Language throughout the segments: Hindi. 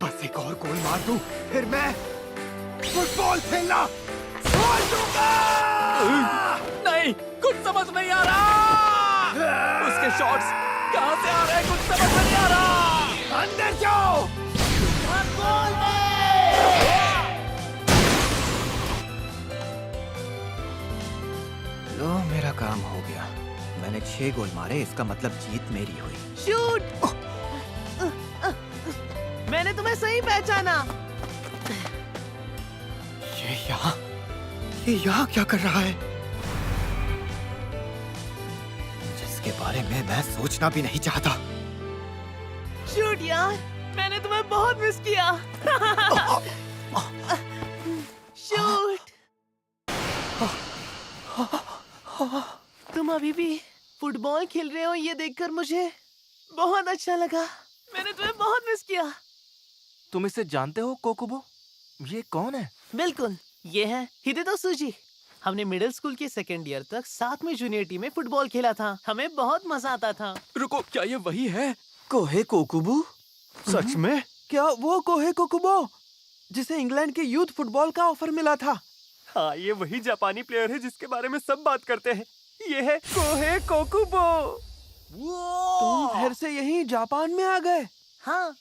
बस एक और गोल मार दूं, फिर मैं फुटबॉल खेलना छोड़ दूंगा। नहीं, कुछ समझ नहीं आ रहा। उसके शॉट्स कहां से आ रहे हैं, कुछ समझ नहीं आ रहा। अंदर जाओ। लो, मेरा काम हो गया। मैंने 6 गोल मारे, इसका मतलब जीत मेरी हुई। शूट! मैंने तुम्हें सही पहचाना। ये यहाँ क्या कर रहा है? जिसके बारे में मैं सोचना भी नहीं चाहता। शूट यार, मैंने तुम्हें बहुत मिस किया। शूट! तुम अभी भी फुटबॉल खेल रहे हो, ये देखकर मुझे बहुत अच्छा लगा। मैंने तुम्हें बहुत मिस किया। तुम इसे जानते हो कोकुबो? ये कौन है? बिल्कुल, ये है हिदेतो सूजी। हमने मिडिल स्कूल के सेकेंड ईयर तक साथ में जूनियर टीम में फुटबॉल खेला था। हमें बहुत मजा आता था। रुको, क्या ये वही है? कोहे कोकुबो? सच में? क्या वो कोहे कोकुबो जिसे इंग्लैंड के यूथ फुटबॉल का ऑफर मिला था? हाँ, ये वही जापानी प्लेयर है जिसके बारे में सब बात करते हैं। ये है कोहे कोकुबो। तुम फिर से यहीं जापान में आ गए? हाँ,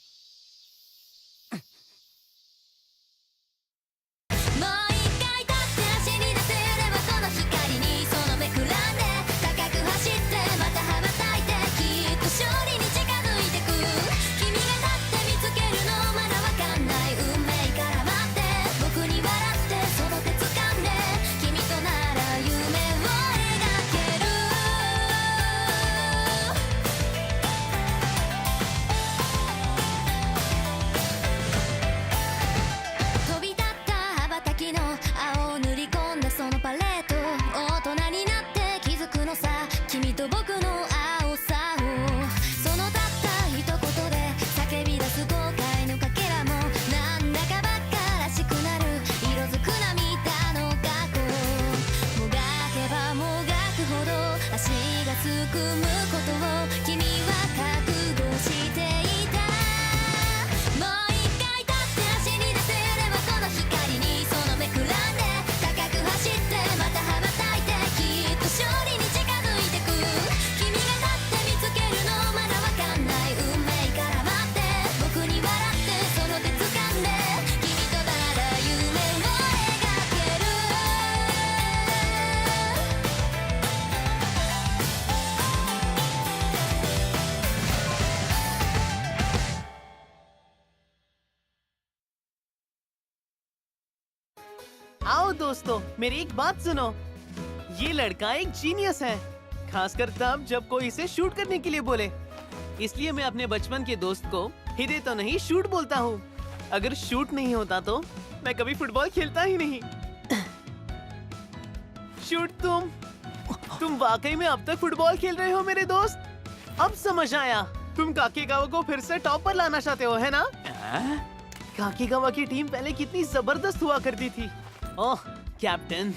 आओ दोस्तों, मेरी एक बात सुनो। ये लड़का एक जीनियस है, खासकर तब जब कोई इसे शूट करने के लिए बोले। इसलिए मैं अपने बचपन के दोस्त को हिदेतो नहीं शूट बोलता हूँ। अगर शूट नहीं होता तो मैं कभी फुटबॉल खेलता ही नहीं। शूट, तुम वाकई में अब तक फुटबॉल खेल रहे हो मेरे दोस्त। अब समझ आया, तुम काकेगावा को फिर से टॉप पर लाना चाहते हो, है ना? काकेगावा की टीम पहले कितनी जबरदस्त हुआ करती थी। ओह कैप्टन,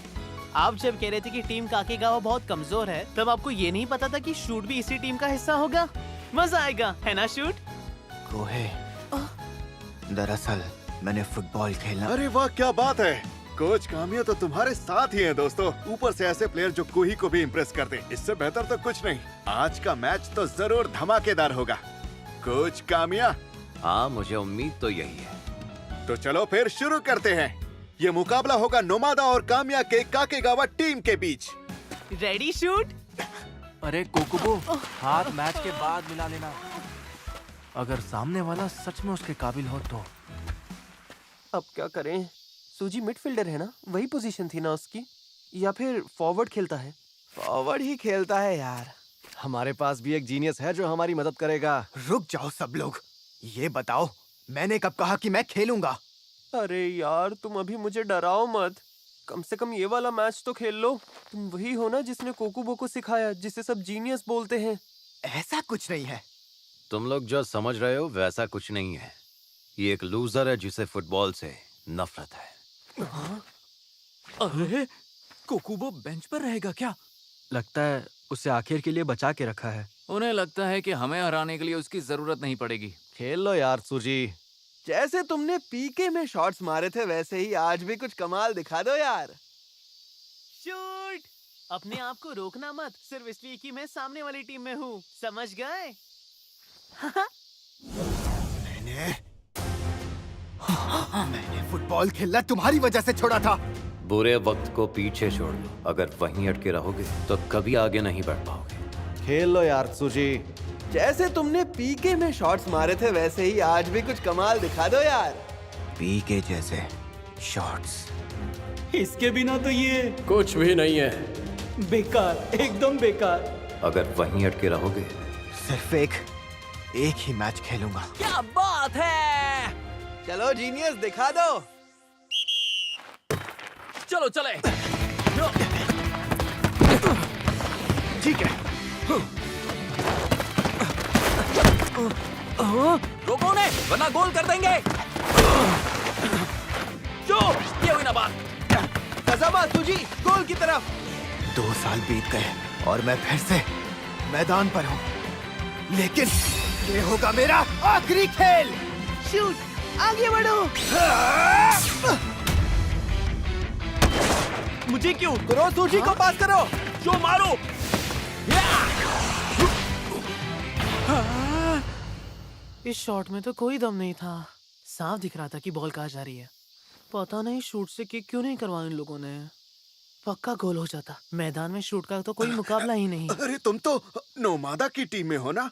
आप जब कह रहे थे कि टीम काकेगावा बहुत कमजोर है, तब आपको ये नहीं पता था कि शूट भी इसी टीम का हिस्सा होगा। मजा आएगा, है ना शूट? कोहे, दरअसल मैंने फुटबॉल खेलना। अरे वाह, क्या बात है। कोच कामिया तो तुम्हारे साथ ही हैं दोस्तों। ऊपर से ऐसे प्लेयर जो कोई को भी इम्प्रेस कर दे, इससे बेहतर तो कुछ नहीं। आज का मैच तो जरूर धमाकेदार होगा। कोच कामिया। हाँ, मुझे उम्मीद तो यही है। तो चलो फिर शुरू करते हैं। ये मुकाबला होगा नोमादा और कामिया के काकेगावा टीम के बीच। Ready shoot? अरे कोकुबो, हाथ मैच के बाद मिला लेना। अगर सामने वाला सच में उसके काबिल हो तो। अब क्या करें? सूजी मिडफील्डर है ना, वही पोजीशन थी ना उसकी। या फिर फॉरवर्ड खेलता है? फॉरवर्ड ही खेलता है यार। हमारे पास भी एक जीनियस है जो हमारी मदद करेगा। रुक जाओ सब लोग, ये बताओ मैंने कब कहा कि मैं खेलूंगा? अरे यार, तुम अभी मुझे डराओ मत। कम से कम ये वाला मैच तो खेल लो। तुम वही हो ना जिसने कोकुबो को सिखाया, जिसे सब जीनियस बोलते हैं। ऐसा कुछ नहीं है। तुम लोग जो समझ रहे हो वैसा कुछ नहीं है। ये एक लूजर है जिसे फुटबॉल से नफरत है। अरे कोकुबो बेंच पर रहेगा क्या? लगता है उसे आखिर के लिए बचा के रखा है। उन्हें लगता है कि हमें हराने के लिए उसकी जरूरत नहीं पड़ेगी। खेल लो यार सूजी। जैसे तुमने पीके में शॉट्स मारे थे वैसे ही आज भी कुछ कमाल दिखा दो यार। शूट! अपने आप को रोकना मत, सिर्फ इसलिए कि मैं सामने वाली टीम में हूँ, समझ गए? मैंने फुटबॉल खेलना तुम्हारी वजह से छोड़ा था। बुरे वक्त को पीछे छोड़ दो। अगर वहीं अटके रहोगे तो कभी आगे नहीं बढ़ पाओगे। खेल लो यार सुजी। जैसे तुमने पीके में शॉट्स मारे थे वैसे ही आज भी कुछ कमाल दिखा दो यार। पी के जैसे शॉट्स। इसके बिना तो ये कुछ भी नहीं है। बेकार, एकदम बेकार। अगर वहीं अटके रहोगे सिर्फ एक ही मैच खेलूंगा। क्या बात है! चलो जीनियस दिखा दो। चलो चले। ठीक है। रोको उन्हें, वरना गोल कर देंगे। जो ये हुई ना बात। कज़ामा सुजी गोल की तरफ। 2 साल बीत गए और मैं फिर से मैदान पर हूँ, लेकिन ये होगा मेरा आखिरी खेल। शूट! आगे बढ़ो। मुझे क्यों? करो सुजी को पास करो। जो मारो। इस शॉट में तो कोई दम नहीं था, साफ दिख रहा था कि बॉल कहाँ जा रही है। पता नहीं शूट से किक क्यों नहीं करवाया इन लोगों ने। पक्का गोल हो जाता। मैदान में शूट का तो कोई मुकाबला ही नहीं। अरे तुम तो नोमादा की टीम में हो ना?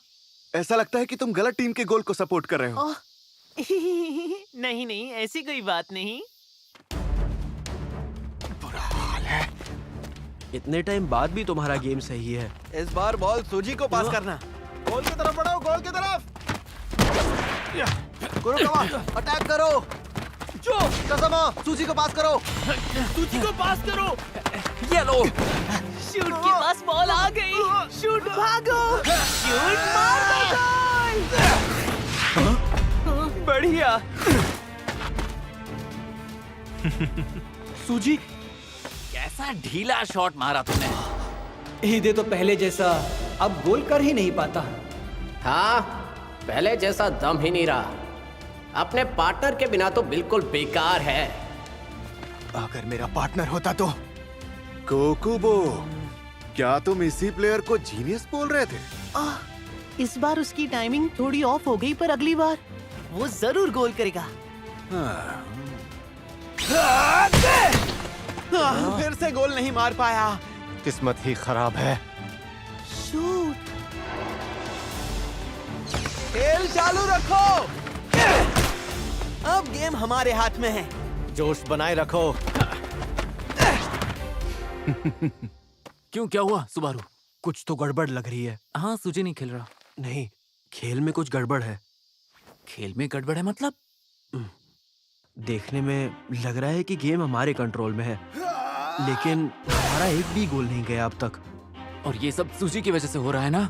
ऐसा लगता है कि तुम गलत टीम के गोल को सपोर्ट कर रहे हो। नहीं नहीं, ऐसी कोई बात नहीं। बुरा हाल है। इतने टाइम बाद भी तुम्हारा गेम सही है। इस बार बॉल सुजी को पास करना। गोल की तरफ बढ़ो, गोल की तरफ। कुरुकावा अटैक करो। जो कज़ामा सुजी को पास करो। तुझी को पास करो। ये लो। शूट के पास बॉल आ गई। शूट भागो। शूट मार दो गोल। बढ़िया। सूजी, कैसा ढीला शॉट मारा तूने। ईदे तो पहले जैसा अब गोल कर ही नहीं पाता। हाँ, पहले जैसा दम ही नहीं रहा। अपने पार्टनर के बिना तो बिल्कुल बेकार है। अगर मेरा पार्टनर होता तो। कोकुबो, क्या तुम इसी प्लेयर को जीनियस बोल रहे थे? इस बार उसकी टाइमिंग थोड़ी ऑफ हो गई, पर अगली बार वो जरूर गोल करेगा। फिर से गोल नहीं मार पाया। किस्मत ही खराब है। शूट! खेल चालू रखो। अब गेम हमारे हाथ में है। जोश बनाए रखो। क्यों, क्या हुआ सुबारू? कुछ तो गड़बड़ लग रही है। हाँ, सूजी नहीं खेल रहा। नहीं, खेल में कुछ गड़बड़ है। खेल में गड़बड़ है मतलब? देखने में लग रहा है कि गेम हमारे कंट्रोल में है, लेकिन हमारा एक भी गोल नहीं गया अब तक। और ये सब सूजी की वजह से हो रहा है ना?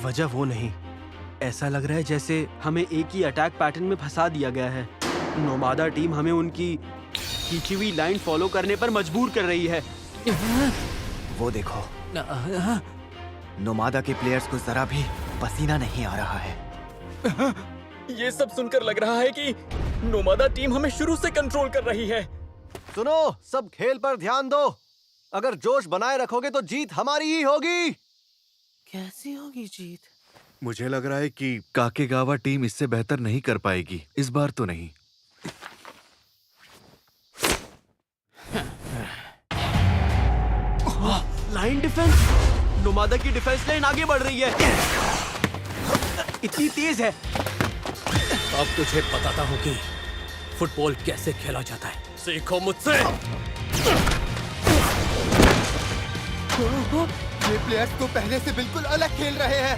वजह वो नहीं, ऐसा लग रहा है जैसे हमें एक ही अटैक पैटर्न में फंसा दिया गया है। नोमादा टीम हमें उनकी खींची हुई लाइन फॉलो करने पर मजबूर कर रही है। वो देखो, नोमादा के प्लेयर्स को जरा भी पसीना नहीं आ रहा है। ये सब सुनकर लग रहा है कि नोमादा टीम हमें शुरू से कंट्रोल कर रही है। सुनो, सब खेल पर ध्यान दो। अगर जोश बनाए रखोगे तो जीत हमारी ही होगी। कैसी होगी जीत? मुझे लग रहा है कि काकेगावा टीम इससे बेहतर नहीं कर पाएगी, इस बार तो नहीं। Line defence. नोमादा की डिफेंस लाइन आगे बढ़ रही है। इतनी तेज है। अब तुझे बताता हूँ कि फुटबॉल कैसे खेला जाता है। सीखो मुझसे। ये प्लेयर्स तो पहले से बिल्कुल अलग खेल रहे हैं।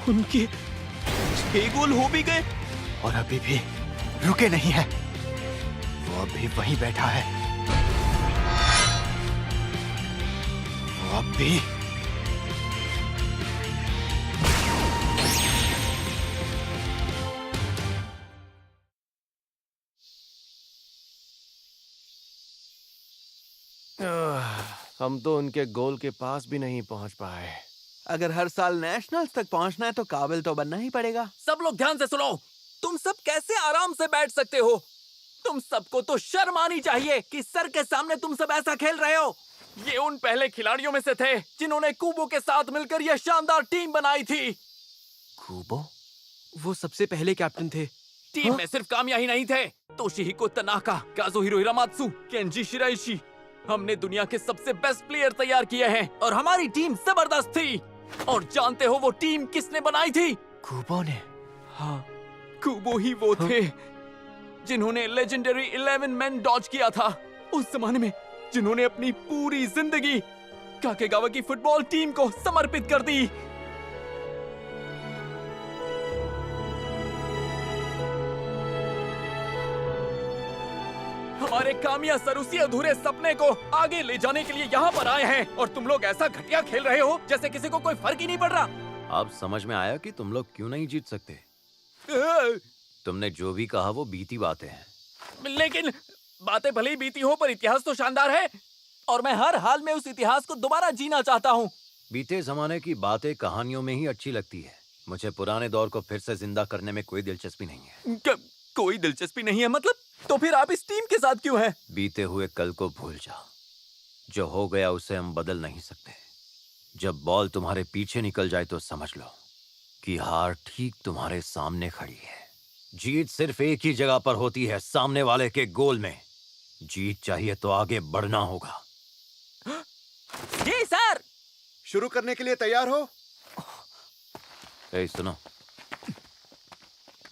उनके 6 गोल हो भी गए और अभी भी रुके नहीं है। वो अभी वहीं बैठा है। वो अब भी हम तो उनके गोल के पास भी नहीं पहुंच पाए। अगर हर साल नेशनल्स तक पहुंचना है तो काबिल तो बनना ही पड़ेगा। सब लोग ध्यान से सुनो। तुम सब कैसे आराम से बैठ सकते हो? तुम सबको तो शर्म आनी चाहिए कि सर के सामने तुम सब ऐसा खेल रहे हो। ये उन पहले खिलाड़ियों में से थे जिन्होंने कूबो के साथ मिलकर यह शानदार टीम बनाई थी। कूबो? वो सबसे पहले कैप्टन थे। टीम में सिर्फ कामिया ही नहीं थे, तोशिहिको तनाका, काजुहिरो हिरामात्सु, केंजी शिराइशी। हमने दुनिया के सबसे बेस्ट प्लेयर तैयार किए हैं और हमारी टीम जबरदस्त थी। और जानते हो वो टीम किसने बनाई थी? कूबो ने? हाँ, कूबो ही वो थे जिन्होंने लेजेंडरी 11 मैन डॉज किया था। उस जमाने में जिन्होंने अपनी पूरी जिंदगी काकेगावा की फुटबॉल टीम को समर्पित कर दी। हमारे कामिया सर उसी अधूरे सपने को आगे ले जाने के लिए यहाँ पर आए हैं और तुम लोग ऐसा घटिया खेल रहे हो जैसे किसी को कोई फर्क ही नहीं पड़ रहा। अब समझ में आया कि तुम लोग क्यों नहीं जीत सकते। तुमने जो भी कहा वो बीती बातें हैं। लेकिन बातें भले ही बीती हो पर इतिहास तो शानदार है और मैं हर हाल में उस इतिहास को दोबारा जीना चाहता हूँ। बीते जमाने की बातें कहानियों में ही अच्छी लगती है। मुझे पुराने दौर को फिर से जिंदा करने में कोई दिलचस्पी नहीं है। कोई दिलचस्पी नहीं है मतलब? तो फिर आप इस टीम के साथ क्यों हैं? बीते हुए कल को भूल जाओ। जो हो गया उसे हम बदल नहीं सकते। जब बॉल तुम्हारे पीछे निकल जाए तो समझ लो कि हार ठीक तुम्हारे सामने खड़ी है। जीत सिर्फ एक ही जगह पर होती है, सामने वाले के गोल में। जीत चाहिए तो आगे बढ़ना होगा। जी सर। शुरू करने के लिए तैयार हो? ए, सुनो,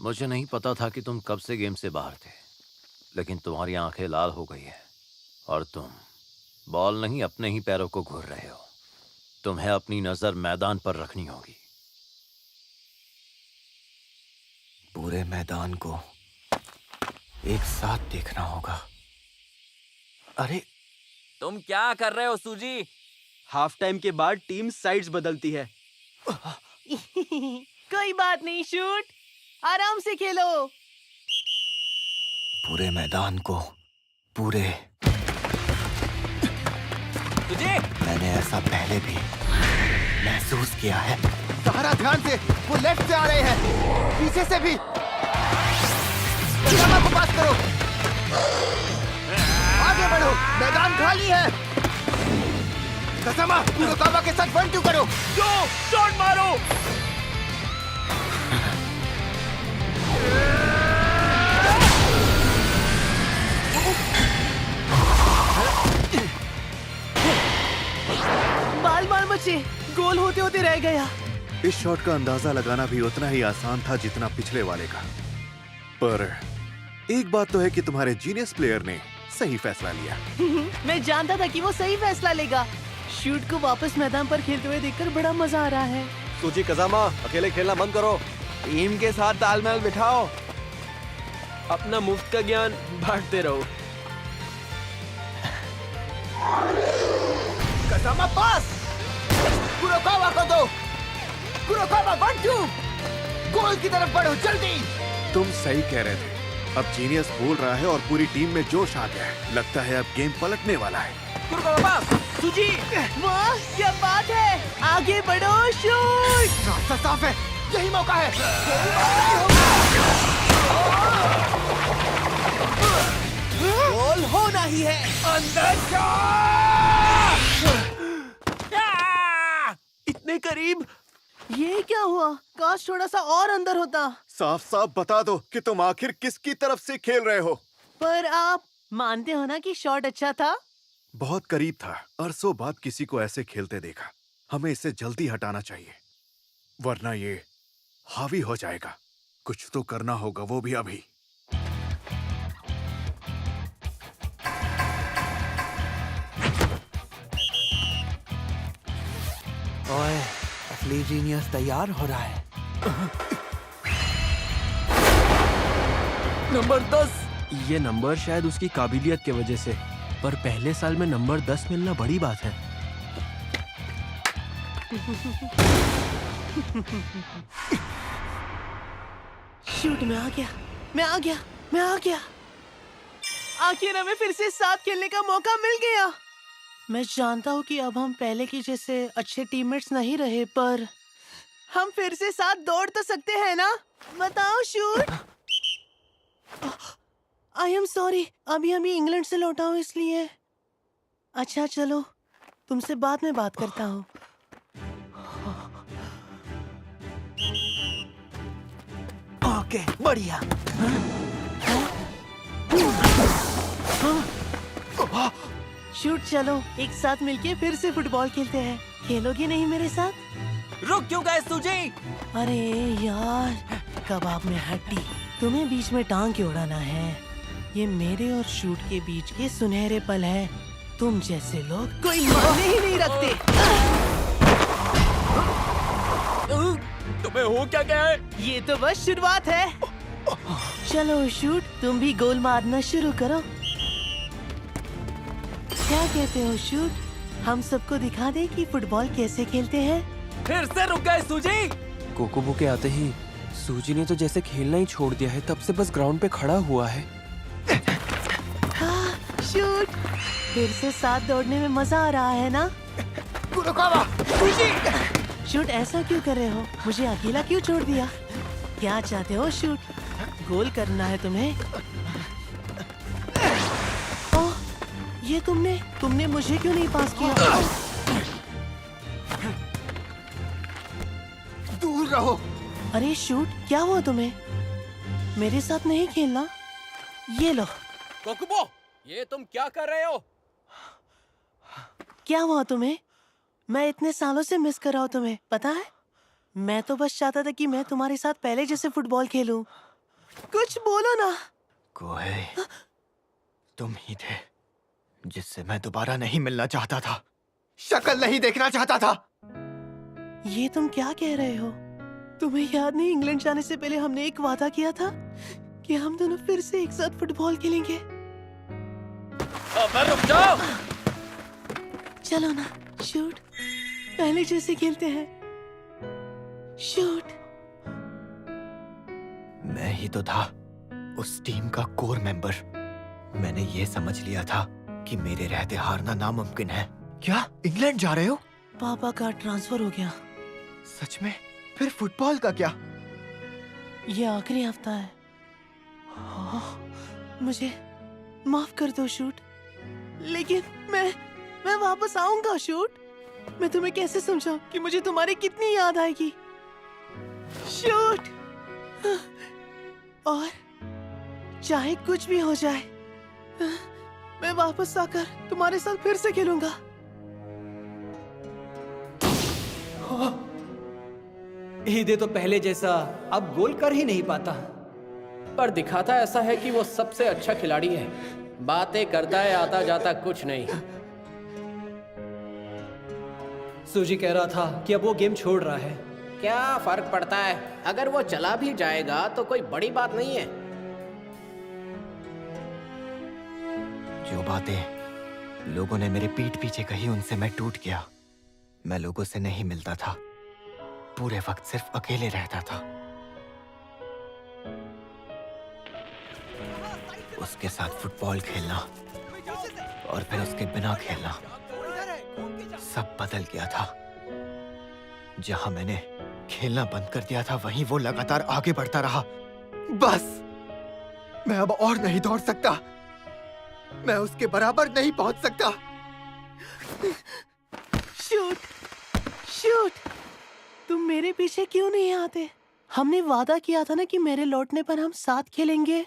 मुझे नहीं पता था कि तुम कब से गेम से बाहर थे, लेकिन तुम्हारी आंखें लाल हो गई है और तुम बॉल नहीं अपने ही पैरों को घूर रहे हो। तुम्हें अपनी नजर मैदान पर रखनी होगी। पूरे मैदान को एक साथ देखना होगा। अरे तुम क्या कर रहे हो सूजी? हाफ टाइम के बाद टीम साइड्स बदलती है। कोई बात नहीं, शूट आराम से खेलो। पूरे मैदान को पूरे। तुझे मैंने ऐसा पहले भी महसूस किया है। सहारा ध्यान से, वो लेफ्ट से आ रहे हैं, पीछे से भी। कसामा को पास करो, आगे बढ़ो, मैदान खाली है। कसामा, कुरोकावा के साथ 1-2 करो। जो शॉट मारो। बाल बाल बचे, गोल होते होते रह गया। इस शॉट का अंदाजा लगाना भी उतना ही आसान था जितना पिछले वाले का। पर एक बात तो है कि तुम्हारे जीनियस प्लेयर ने सही फैसला लिया। मैं जानता था कि वो सही फैसला लेगा। शूट को वापस मैदान पर खेलते हुए देखकर बड़ा मजा आ रहा है। सूजी कजामा, अकेले खेलना बंद करो। टीम के साथ तालमेल बिठाओ। अपना मुफ्त का ज्ञान बांटते रहो। कसामा पास, कुरोकावा को दो। कुरोकावा 1-2, गोल की तरफ बढ़ो जल्दी। तुम सही कह रहे थे। अब जीनियस बोल रहा है और पूरी टीम में जोश आ गया है। लगता है अब गेम पलटने वाला है। सुजी, वाह क्या बात है। आगे बढ़ो, शूट। रास्ता साफ है, यही मौका है। गोल होना ही है। अंदर इतने करीब। ये क्या हुआ? काश थोड़ा सा और अंदर होता। साफ साफ बता दो कि तुम आखिर किसकी तरफ से खेल रहे हो। पर आप मानते हो ना कि शॉट अच्छा था? बहुत करीब था। अरसों बाद किसी को ऐसे खेलते देखा। हमें इसे जल्दी हटाना चाहिए, वरना ये हावी हो जाएगा। कुछ तो करना होगा, वो भी अभी। ओए, असली जीनियस तैयार हो रहा है। नंबर 10। ये नंबर शायद उसकी काबिलियत की वजह से, पर पहले साल में नंबर 10 मिलना बड़ी बात है। शूट में आ गया, मैं आ गया, मैं आ गया। आखिर हमें फिर से साथ खेलने का मौका मिल गया। मैं जानता हूँ कि अब हम पहले की जैसे अच्छे टीममेट्स नहीं रहे, पर हम फिर से साथ दौड़ तो सकते हैं ना? बताओ शूट। आई एम सॉरी, अभी इंग्लैंड से लौटा हूँ इसलिए। अच्छा चलो, तुमसे बाद में बात करता हूँ। ओके, बढ़िया। शूट, चलो एक साथ मिलके फिर से फुटबॉल खेलते हैं। खेलोगे नहीं मेरे साथ? रुक क्यों गए सूजी? अरे यार, कबाब में हड्डी, तुम्हें बीच में टांग के उड़ाना है। ये मेरे और शूट के बीच के सुनहरे पल है। तुम जैसे लोग कोई मायने ही नहीं रखते। तुम्हें हो क्या गया है? ये तो बस शुरुआत है। चलो शूट, तुम भी गोल मारना शुरू करो। क्या कहते हो शूट? हम सबको दिखा दे कि फुटबॉल कैसे खेलते हैं। फिर से रुक गए सूजी? कोकोबो के आते ही सूजी ने तो जैसे खेलना ही छोड़ दिया है, तब से बस ग्राउंड पे खड़ा हुआ है। शूट, फिर से साथ दौड़ने में मजा आ रहा है ना? शूट, ऐसा क्यों कर रहे हो? मुझे अकेला क्यों छोड़ दिया? क्या चाहते हो शूट? गोल करना है तुम्हें? ओह, ये तुमने मुझे क्यों नहीं पास किया? दूर रहो। अरे शूट, क्या हुआ तुम्हें? मेरे साथ नहीं खेलना? ये लो। कोकुबो, ये तुम क्या कर रहे हो? क्या हुआ तुम्हें? मैं इतने सालों से मिस कर रहा हूँ तुम्हें, पता है? मैं तो बस चाहता था कि मैं तुम्हारे साथ पहले जैसे फुटबॉल खेलूं। कुछ बोलो ना। कोहे, तुम ही थे जिससे मैं दोबारा नहीं मिलना चाहता था, शक्ल नहीं देखना चाहता था। ये तुम क्या कह रहे हो? तुम्हें याद नहीं, इंग्लैंड जाने से पहले हमने एक वादा किया था कि हम दोनों फिर से एक साथ फुटबॉल खेलेंगे। अबे रुक जाओ। चलो ना शूट, पहले जैसे खेलते हैं। शूट। मैं ही तो था उस टीम का कोर मेंबर। मैंने ये समझ लिया था कि मेरे रहते हारना नामुमकिन है। क्या इंग्लैंड जा रहे हो? पापा का ट्रांसफर हो गया। सच में? फिर फुटबॉल का क्या? ये आखिरी हफ्ता है। मुझे माफ कर दो शूट, लेकिन मैं वापस आऊंगा शूट। मैं तुम्हें कैसे समझाऊं कि मुझे तुम्हारी कितनी याद आएगी शूट। और चाहे कुछ भी हो जाए, मैं वापस आकर तुम्हारे साथ फिर से खेलूंगा। ईदे तो पहले जैसा अब गोल कर ही नहीं पाता। पर दिखाता ऐसा है कि वो सबसे अच्छा खिलाड़ी है। बातें करता है, आता जाता कुछ नहीं। सूजी कह रहा था कि अब वो गेम छोड़ रहा है। क्या फर्क पड़ता है? अगर वो चला भी जाएगा तो कोई बड़ी बात नहीं है। जो बातें लोगों ने मेरे पीठ पीछे कही, उनसे मैं टूट गया। मैं लोगों से नहीं मिलता था, पूरे वक्त सिर्फ अकेले रहता था। उसके साथ फुटबॉल खेलना और फिर उसके बिना खेलना, सब बदल गया था। जहां मैंने खेलना बंद कर दिया था, वहीं वो लगातार आगे बढ़ता रहा। बस, मैं अब और नहीं दौड़ सकता। मैं उसके बराबर नहीं पहुंच सकता। शूट, शूट, तुम मेरे पीछे क्यों नहीं आते? हमने वादा किया था ना कि मेरे लौटने पर हम साथ खेलेंगे।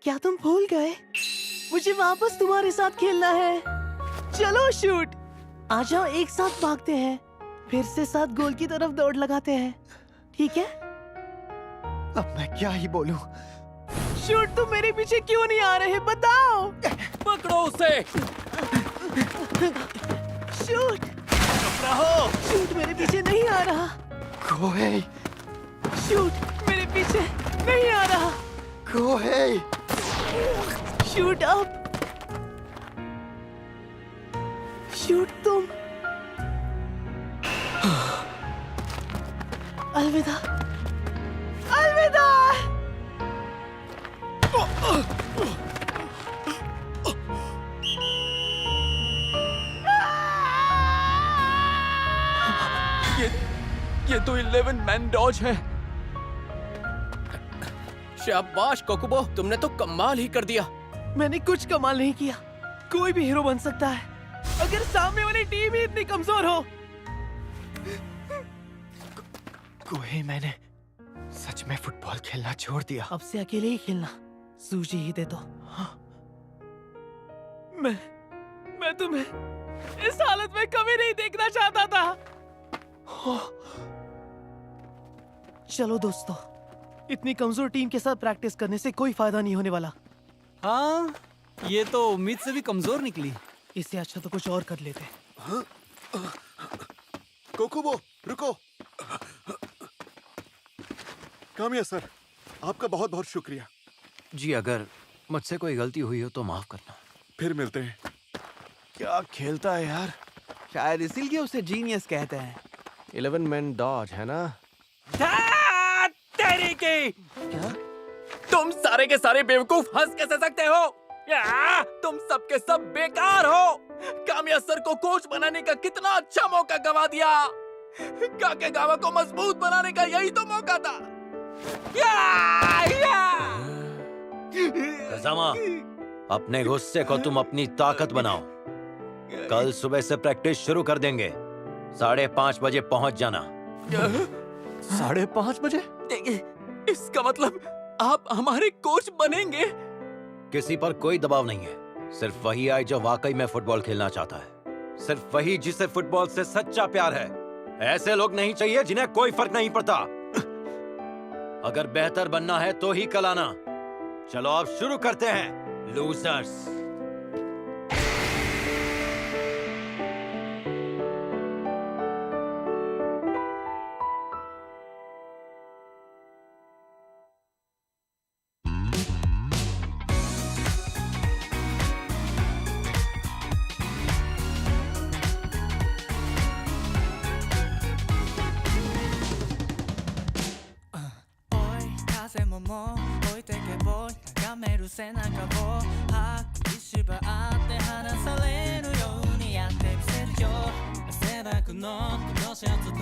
क्या तुम भूल गए? मुझे वापस तुम्हारे साथ खेलना है। चलो शूट, आ जाओ, एक साथ भागते हैं, फिर से साथ गोल की तरफ दौड़ लगाते हैं, ठीक है? अब मैं क्या ही बोलूं? शूट, तुम मेरे पीछे क्यों नहीं आ रहे? बताओ। पकड़ो उसे। शूट, रहो। शूट मेरे पीछे नहीं आ रहा। कोहे, शूट मेरे पीछे नहीं आ रहा। कोहे, शूट अप। शूट तुम। अलविदा, अलविदा। ये तो 11 मैन डॉज है। शाबाश कोकुबो, तुमने तो कमाल ही कर दिया। मैंने कुछ कमाल नहीं किया। कोई भी हीरो बन सकता है अगर सामने वाली टीम ही इतनी कमजोर हो। कोई मैंने सच में फुटबॉल खेलना छोड़ दिया। अब से अकेले ही खेलना। सूजी ही दे दो। मैं तुम्हें इस हालत में कभी नहीं देखना चाहता था। चलो दोस्तों, इतनी कमजोर टीम के साथ प्रैक्टिस करने से कोई फायदा नहीं होने वाला। हाँ, ये तो उम्मीद से भी कमजोर निकली। इससे अच्छा तो कुछ और कर लेते। कोकुबो, रुको। कामिया सर, आपका बहुत बहुत शुक्रिया। जी, अगर मुझसे कोई गलती हुई हो तो माफ करना। फिर मिलते हैं। क्या खेलता है यार। शायद इसीलिए उसे जीनियस कहते हैं। 11 मैन डॉज है ना। तेरी की क्या? तुम सारे के सारे बेवकूफ हंस कैसे सकते हो? तुम सब के सब बेकार हो। कामिया सर को कोच बनाने का कितना अच्छा मौका गवा दिया। काकेगावा को मजबूत बनाने का यही तो मौका था। कज़ामा, अपने गुस्से को तुम अपनी ताकत बनाओ। कल सुबह से प्रैक्टिस शुरू कर देंगे। 5:30 बजे पहुंच जाना। 5:30 बजे? इसका मतलब आप हमारे कोच बनेंगे? किसी पर कोई दबाव नहीं है। सिर्फ वही आए जो वाकई में फुटबॉल खेलना चाहता है। सिर्फ वही जिसे फुटबॉल से सच्चा प्यार है। ऐसे लोग नहीं चाहिए जिन्हें कोई फर्क नहीं पड़ता। अगर बेहतर बनना है तो ही कल आना। चलो अब शुरू करते हैं, लूजर्स।背中を吐き縛って離されるようにやってみせるよ。汗だくのこのシャツと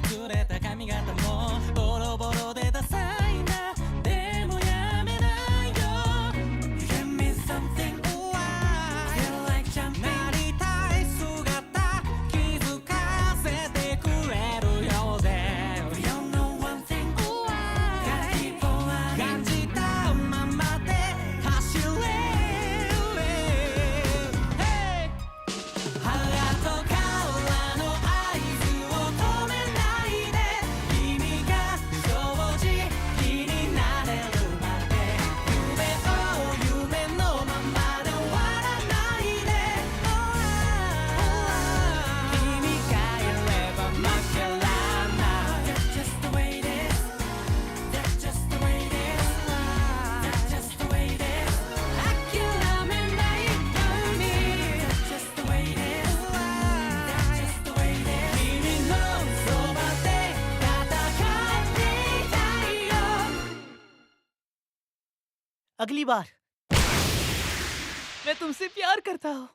崩れた髪型もボロボロでダサいな。でもやめないよ。Give me something feel like jumping なりたい姿気づかせてくれるようで We don't know one thing Gotta keep on running 感じたままで走れ Hey ハートからの合図を止めないで君が正直になれるまで夢のままで終わらないで君がいれば負けらない That's just the way it is That's just the way it is That's just the way it is 諦めないように That's just the way it is That's just the way it is 君のそばで戦っていたいよ अगली बार मैं तुमसे प्यार करता हूँ।